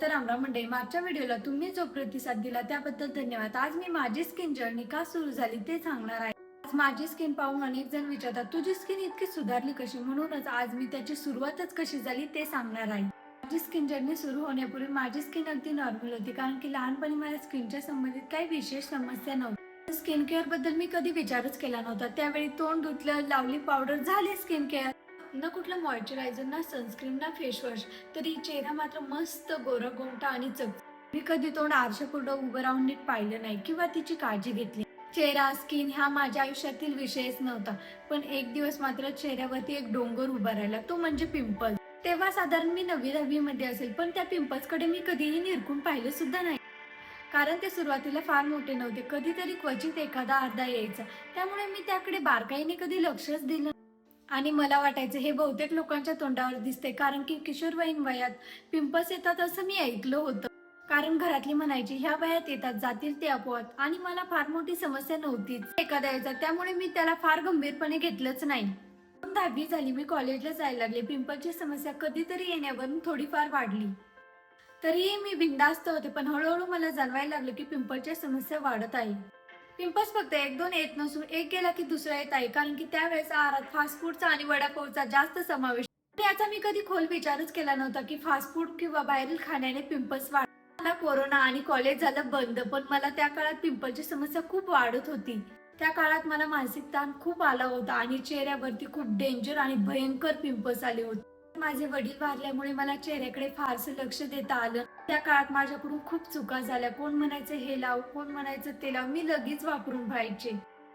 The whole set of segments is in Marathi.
तर रामराम मंडळी, मागच्या व्हिडिओला तुम्ही जो प्रतिसाद दिला त्याबद्दल धन्यवाद। आज मी माझी स्किन जर्नी का सुरू झाली ते सांगणार आहे। आज माझी स्किन पाहून अनेक जण विचारतात तुझी स्किन इतकी सुधारली कशी, म्हणूनच आज मी त्याची सुरुवातच कशी झाली ते सांगणार आहे। माझी स्किन जर्नी सुरू होण्यापूर्वी माझी स्किन अगदी नॉर्मल होती, कारण की लहानपणी माझ्या स्किनच्या संबंधित काही विशेष समस्या नव्हत्या। स्किन केअर बद्दल मी कधी विचारच केला नव्हता। त्यावेळी तोंड धुतलं, लावली पावडर, झाली स्किन केअर। न कुठलं मॉइश्चरायझर, ना सनस्क्रीन, ना फेसवॉश, तरी चेहरा मात्र मस्त गोरा गोमटा आणि चकचकीत। मी कधी तोंड आरशापुढे उभं राहून नीट पाहिलं नाही किंवा तिची काळजी घेतली। चेहरा, स्किन हा माझ्या आयुष्यातील विषयच नव्हता, पण एक दिवस मात्र चेहऱ्यावरती एक डोंगर उभा राहिला, तो म्हणजे पिंपल। तेव्हा साधारण मी 9वी-10वी मध्ये असेल, पण त्या पिंपल्सकडे मी कधीही निरखून पाहिलं सुद्धा नाही, कारण ते सुरुवातीला फार मोठे नव्हते, कधीतरी क्वचित एखादा अर्धा यायचा, त्यामुळे मी त्याकडे बारकाईने कधी लक्षच दिलं। आणि मला वाटायचं हे बहुतेक लोकांच्या तोंडावर दिसते, कारण की किशोरवयीन वयात पिंपल्स येतात असं मी ऐकलं होतं। कारण घरातली म्हणायची ह्या वयात येतात, जातील ते आपोआप, आणि मला फार मोठी समस्या नव्हतीच एखाद्या यायचा, त्यामुळे मी त्याला फार गंभीरपणे घेतलंच नाही। 10वी झाली, मी कॉलेजला जायला लागले, पिंपलची समस्या कधीतरी येण्यावरून थोडीफार वाढली, तरीही मी बिनधास्त होते। पण हळूहळू मला जाणवायला लागलं की पिंपलच्या समस्या वाढत आहे। पिंपल्स फक्त एक दोन येत नसून एक गेला की दुसरा येत आहे, कारण की त्यावेळेस आहारात फास्ट फूडचा आणि वडापावचा जास्त समावेश। याचा मी कधी खोल विचारच केला नव्हता की फास्ट फूड किंवा बाहेरील खाण्याने पिंपल्स वाढ। मला कोरोना आणि कॉलेज झालं बंद, पण मला त्या काळात पिंपलची समस्या खूप वाढत होती। त्या काळात मला मानसिक ताण खूप आला होता आणि चेहऱ्यावरती खूप डेंजर आणि भयंकर पिंपल्स आले होते। माझे वडील वारल्यामुळे मला चेहऱ्याकडे फारसं लक्ष देता आलं। त्या काळात माझ्याकडून खूप चुका झाल्या, कोण म्हणायचं हे लाव, कोण म्हणायचं ते लाव, मी लगेच वापरून व्हायचे।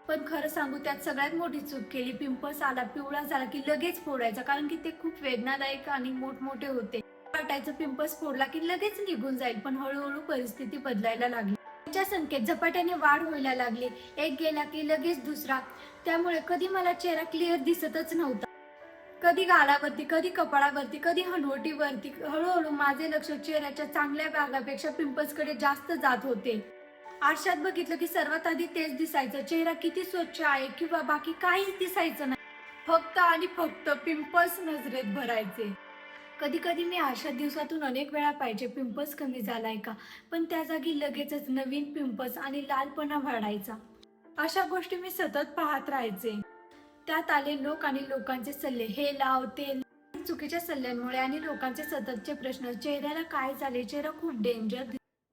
पण खरं सांगू, त्यात सगळ्यात मोठी चूक केली, पिंपल्स आला, पिवळा झाला की लगेच फोडायचा, कारण की ते खूप वेदनादायक आणि मोठमोठे होते। वाटायचं पिंपल्स फोडला की लगेच निघून जाईल, पण हळूहळू परिस्थिती बदलायला लागली। त्याच्या संख्येत झपाट्याने वाढ व्हायला लागली, एक गेला की लगेच दुसरा। त्यामुळे कधी मला चेहरा क्लिअर दिसतच नव्हता, कधी गालावरती, कधी कपाळावरती, कधी हनुवटीवरती। हळूहळू माझे लक्ष चेहऱ्याच्या चांगल्या भागापेक्षा पिंपल्सकडे जास्त जात होते। आरशात बघितलं की सर्वात आधी तेच दिसायचं, चेहरा किती स्वच्छ आहे किंवा बाकी काहीच दिसायचं नाही, फक्त आणि फक्त पिंपल्स नजरेत भरायचे। कधी कधी मी आरशात दिवसातून अनेक वेळा पाहिजे पिंपल्स कमी झालाय का, पण त्या जागी लगेचच नवीन पिंपल्स आणि लालपणा वाढायचा। अशा गोष्टी मी सतत पाहत राहायचे। त्यात आले लोक आणि लोकांचे सल्ले, हे लाव ते लाव। चुकीच्या सल्ल्यांमुळे आणि लोकांचे सततचे प्रश्न, चेहऱ्याला काय झाले, चेहरा खूप डेंजर,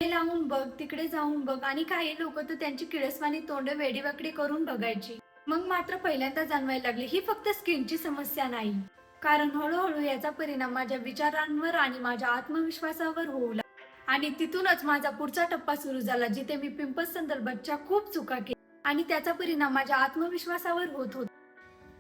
हे लावून बघ, तिकडे जाऊन बघ, आणि काही लोक तर त्यांची किळसवाणी तोंड वेडीवाकडी करून बघायची। मग मात्र पहिल्यांदा जाणवायला लागले ही फक्त स्किनची समस्या नाही, कारण हळूहळू याचा परिणाम माझ्या विचारांवर आणि माझ्या आत्मविश्वासावर होऊ लागला। आणि तिथूनच माझा पुढचा टप्पा सुरू झाला, जिथे मी पिंपल्स संदर्भातच्या खूप चुका केल्या आणि त्याचा परिणाम माझ्या आत्मविश्वासावर होत होता।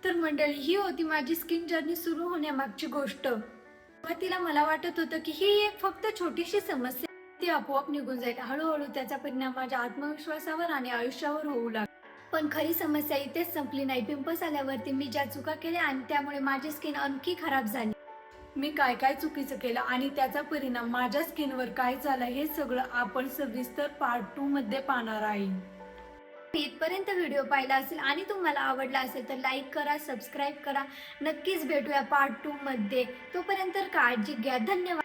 तर मंडळी, ही होती माझी स्किन जर्नी सुरू होण्यामागची गोष्ट। सुरुवातीला मला वाटत होतं की ही एक फक्त छोटीशी समस्या, ती आपोआप निघून जाईल। हळूहळू त्याचा परिणाम माझ्या आत्मविश्वासावर आणि आयुष्यावर होऊ लागला। पण खरी समस्या इथेच संपली नाही। पिंपल्स आल्यावरती मी ज्या चुका केल्या आणि त्यामुळे माझी स्किन आणखी खराब झाली। मी काय काय चुकीचं केलं आणि त्याचा परिणाम माझ्या स्किनवर काय झाला, हे सगळं आपण सविस्तर पार्ट 2 मध्ये पाहणार आहे। इथपर्यंत व्हिडिओ पाहिला असेल आणि तुम्हाला आवडला असेल तर लाईक करा, सबस्क्राईब करा। नक्कीच भेटूया पार्ट 2 मध्ये, तोपर्यंत काळजी घ्या, धन्यवाद।